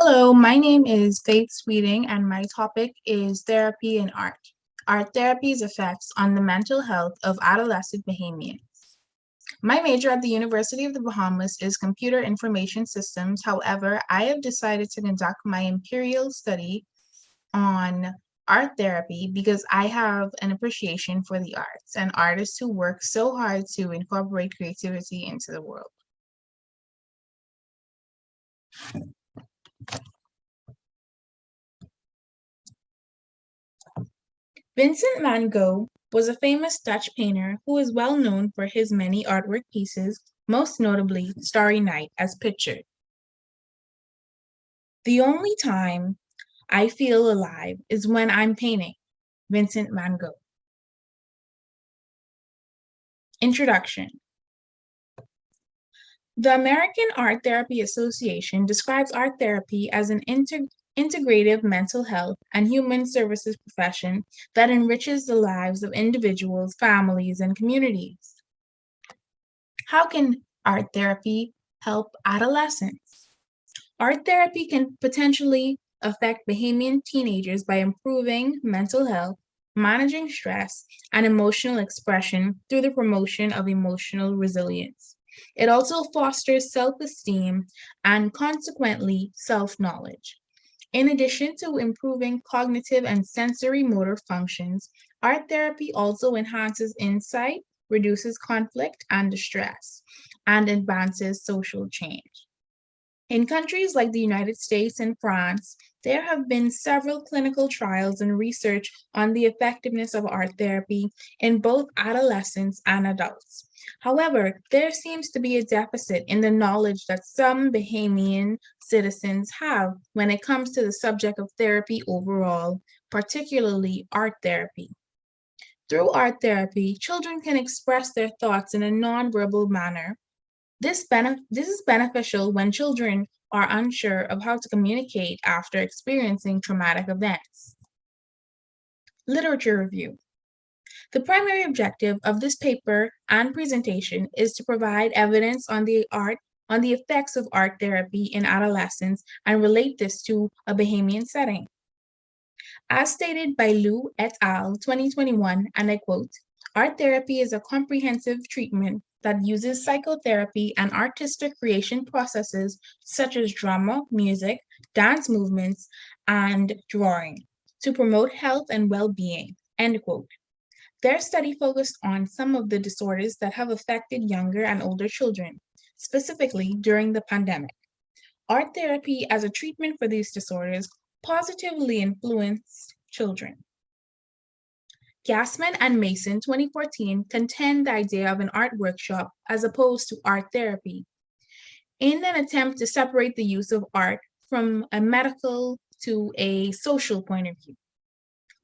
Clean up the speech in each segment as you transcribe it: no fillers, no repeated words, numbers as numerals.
Hello, my name is Faith Sweeting, and my topic is therapy and art. Art therapy's effects on the mental health of adolescent Bahamians. My major at the University of the Bahamas is computer information systems. However, I have decided to conduct my imperial study on art therapy because I have an appreciation for the arts and artists who work so hard to incorporate creativity into the world. Vincent van Gogh was a famous Dutch painter who is well known for his many artwork pieces, most notably Starry Night as pictured. The only time I feel alive is when I'm painting. Vincent van Gogh. Introduction. The American Art Therapy Association describes art therapy as an integrative mental health and human services profession that enriches the lives of individuals, families, and communities. How can art therapy help adolescents? Art therapy can potentially affect Bahamian teenagers by improving mental health, managing stress, and emotional expression through the promotion of emotional resilience. It also fosters self esteem and consequently self knowledge. In addition to improving cognitive and sensory motor functions, art therapy also enhances insight, reduces conflict and distress, and advances social change. In countries like the United States and France, there have been several clinical trials and research on the effectiveness of art therapy in both adolescents and adults. However, there seems to be a deficit in the knowledge that some Bahamian citizens have when it comes to the subject of therapy overall, particularly art therapy. Through art therapy, children can express their thoughts in a nonverbal manner. This is beneficial when children are unsure of how to communicate after experiencing traumatic events. Literature review. The primary objective of this paper and presentation is to provide evidence on the effects of art therapy in adolescents and relate this to a Bahamian setting. As stated by Liu et al. 2021, and I quote, art therapy is a comprehensive treatment that uses psychotherapy and artistic creation processes such as drama, music, dance movements, and drawing to promote health and well-being, end quote. Their study focused on some of the disorders that have affected younger and older children, specifically during the pandemic. Art therapy as a treatment for these disorders positively influenced children. Gassman and Mason 2014 contend the idea of an art workshop as opposed to art therapy in an attempt to separate the use of art from a medical to a social point of view.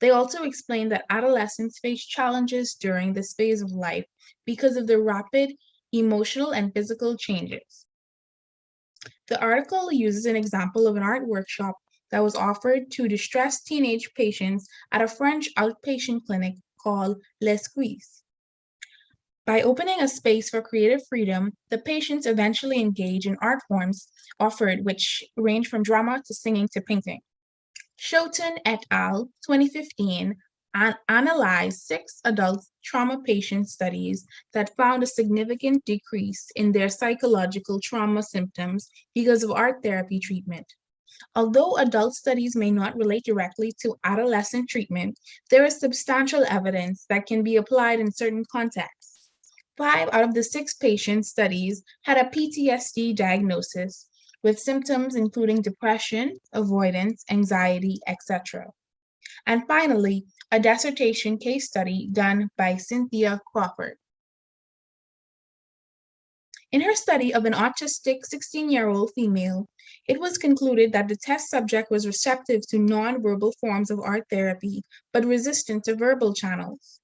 They also explain that adolescents face challenges during this phase of life because of the rapid emotional and physical changes. The article uses an example of an art workshop that was offered to distressed teenage patients at a French outpatient clinic called Les Squeeze. By opening a space for creative freedom, the patients eventually engage in art forms offered, which range from drama to singing to painting. Schouten et al. 2015 analyzed 6 adult trauma patient studies that found a significant decrease in their psychological trauma symptoms because of art therapy treatment. Although adult studies may not relate directly to adolescent treatment, there is substantial evidence that can be applied in certain contexts. 5 out of the 6 patient studies had a PTSD diagnosis, with symptoms including depression, avoidance, anxiety, etc. And finally, a dissertation case study done by Cynthia Crawford. In her study of an autistic 16-year-old female, it was concluded that the test subject was receptive to nonverbal forms of art therapy, but resistant to verbal channels.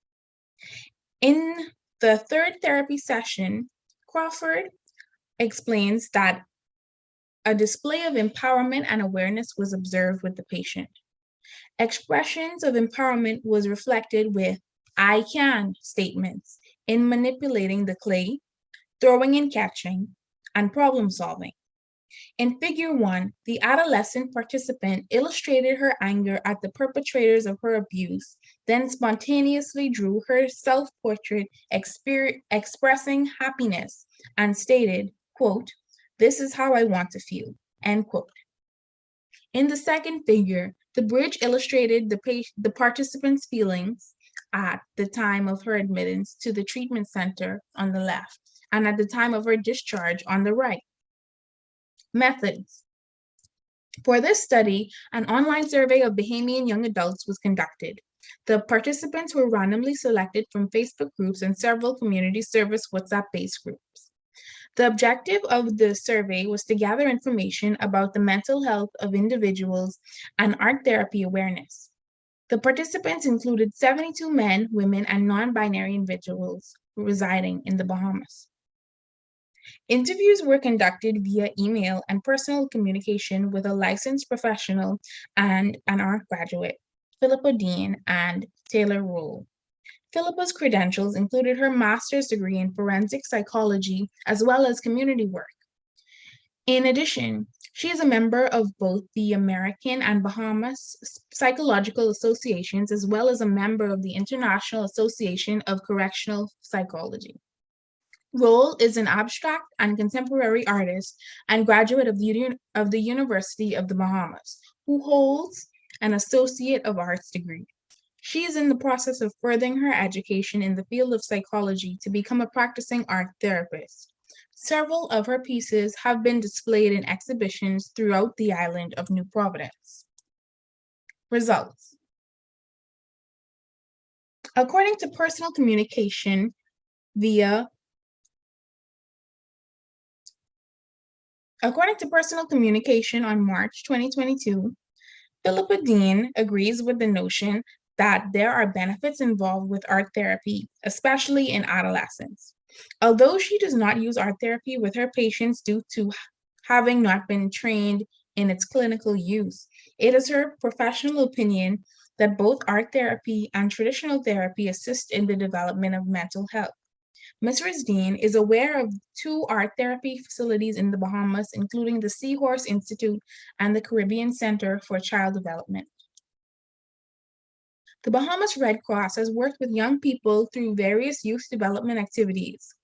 In the third therapy session, Crawford explains that a display of empowerment and awareness was observed with the patient. Expressions of empowerment was reflected with "I can" statements in manipulating the clay, throwing and catching, and problem solving. In Figure 1, the adolescent participant illustrated her anger at the perpetrators of her abuse, then spontaneously drew her self-portrait expressing happiness and stated, quote, "This is how I want to feel," end quote. In the second figure, the bridge illustrated the participant's feelings at the time of her admittance to the treatment center on the left and at the time of her discharge on the right. Methods. For this study, an online survey of Bahamian young adults was conducted. The participants were randomly selected from Facebook groups and several community service WhatsApp-based groups. The objective of the survey was to gather information about the mental health of individuals and art therapy awareness. The participants included 72 men, women, and non-binary individuals residing in the Bahamas. Interviews were conducted via email and personal communication with a licensed professional and an art graduate, Philippa Dean and Taylor Rule. Philippa's credentials included her master's degree in forensic psychology as well as community work. In addition, she is a member of both the American and Bahamas Psychological Associations as well as a member of the International Association of Correctional Psychology. Roll is an abstract and contemporary artist and graduate of the University of the Bahamas, who holds an Associate of Arts degree. She is in the process of furthering her education in the field of psychology to become a practicing art therapist. Several of her pieces have been displayed in exhibitions throughout the island of New Providence. Results. According to personal communication on March 2022, Philippa Dean agrees with the notion that there are benefits involved with art therapy, especially in adolescence. Although she does not use art therapy with her patients due to having not been trained in its clinical use, it is her professional opinion that both art therapy and traditional therapy assist in the development of mental health. Mrs. Dean is aware of 2 art therapy facilities in the Bahamas, including the Seahorse Institute and the Caribbean Center for Child Development. The Bahamas Red Cross has worked with young people through various youth development activities.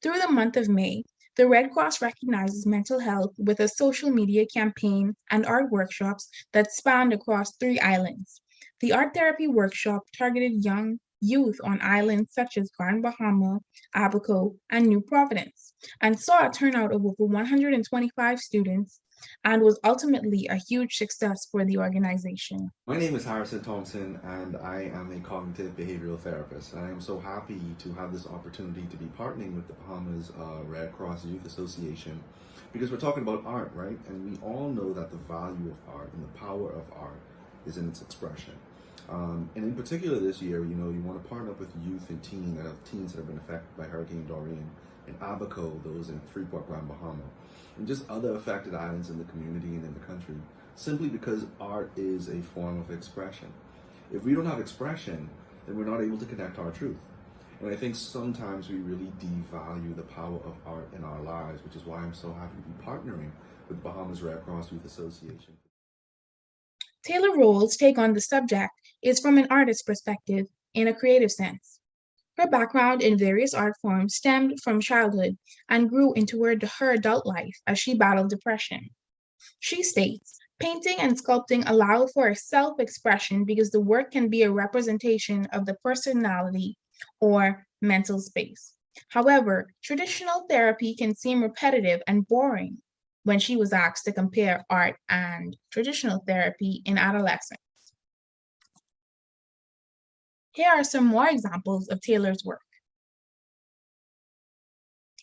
Through the month of May, the Red Cross recognizes mental health with a social media campaign and art workshops that spanned across 3 islands. The art therapy workshop targeted young youth on islands such as Grand Bahama, Abaco, and New Providence, and saw a turnout of over 125 students and was ultimately a huge success for the organization. My name is Harrison Thompson, and I am a cognitive behavioral therapist. And I am so happy to have this opportunity to be partnering with the Bahamas Red Cross Youth Association, because we're talking about art, right? And we all know that the value of art and the power of art is in its expression. And in particular this year, you want to partner up with youth and teens that have been affected by Hurricane Dorian, in Abaco, those in Freeport, Grand Bahama, and just other affected islands in the community and in the country, simply because art is a form of expression. If we don't have expression, then we're not able to connect our truth. And I think sometimes we really devalue the power of art in our lives, which is why I'm so happy to be partnering with Bahamas Red Cross Youth Association. Taylor Roll's take on the subject is from an artist's perspective in a creative sense. Her background in various art forms stemmed from childhood and grew into her adult life as she battled depression. She states, "Painting and sculpting allow for a self-expression because the work can be a representation of the personality or mental space. However, traditional therapy can seem repetitive and boring," when she was asked to compare art and traditional therapy in adolescence. Here are some more examples of Taylor's work.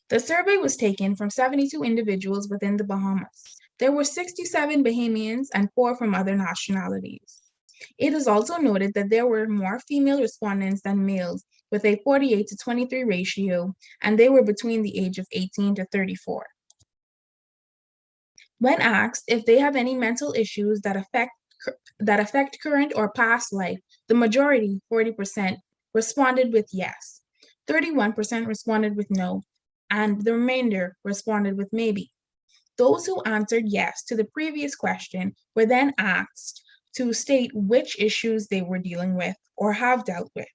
The survey was taken from 72 individuals within the Bahamas. There were 67 Bahamians and 4 from other nationalities. It is also noted that there were more female respondents than males, with a 48 to 23 ratio, and they were between the age of 18 to 34. When asked if they have any mental issues that affect current or past life, the majority, 40%, responded with yes. 31% responded with no, and the remainder responded with maybe. Those who answered yes to the previous question were then asked to state which issues they were dealing with or have dealt with.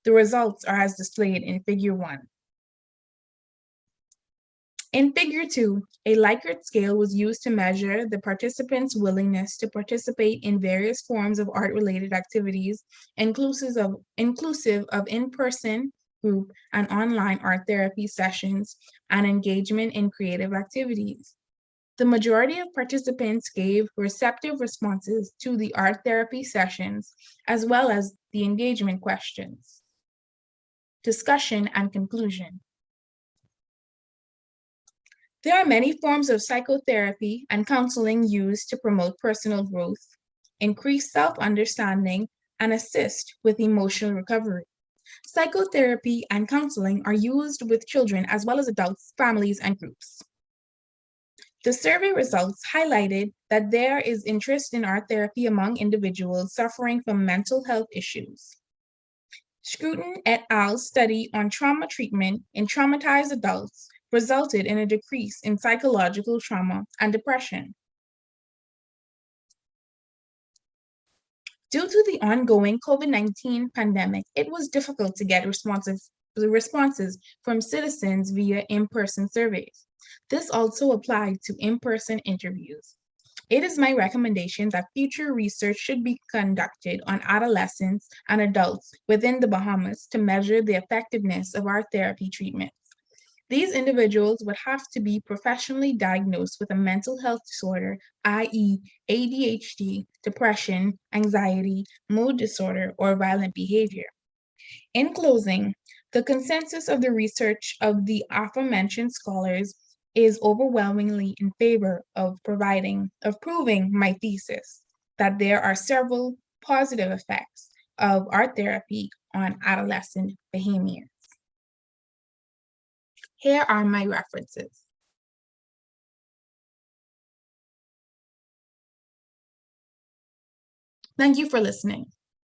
The results are as displayed in Figure 1. In Figure 2, a Likert scale was used to measure the participants' willingness to participate in various forms of art-related activities, inclusive of in-person, group, and online art therapy sessions, and engagement in creative activities. The majority of participants gave receptive responses to the art therapy sessions, as well as the engagement questions. Discussion and conclusion. There are many forms of psychotherapy and counseling used to promote personal growth, increase self-understanding, and assist with emotional recovery. Psychotherapy and counseling are used with children as well as adults, families, and groups. The survey results highlighted that there is interest in art therapy among individuals suffering from mental health issues. Scruton et al.'s study on trauma treatment in traumatized adults resulted in a decrease in psychological trauma and depression. Due to the ongoing COVID-19 pandemic, it was difficult to get responses from citizens via in-person surveys. This also applied to in-person interviews. It is my recommendation that future research should be conducted on adolescents and adults within the Bahamas to measure the effectiveness of art therapy treatments. These individuals would have to be professionally diagnosed with a mental health disorder, i.e., ADHD, depression, anxiety, mood disorder, or violent behavior. In closing, the consensus of the research of the aforementioned scholars is overwhelmingly in favor of proving my thesis that there are several positive effects of art therapy on adolescent Bahamians. Here are my references. Thank you for listening.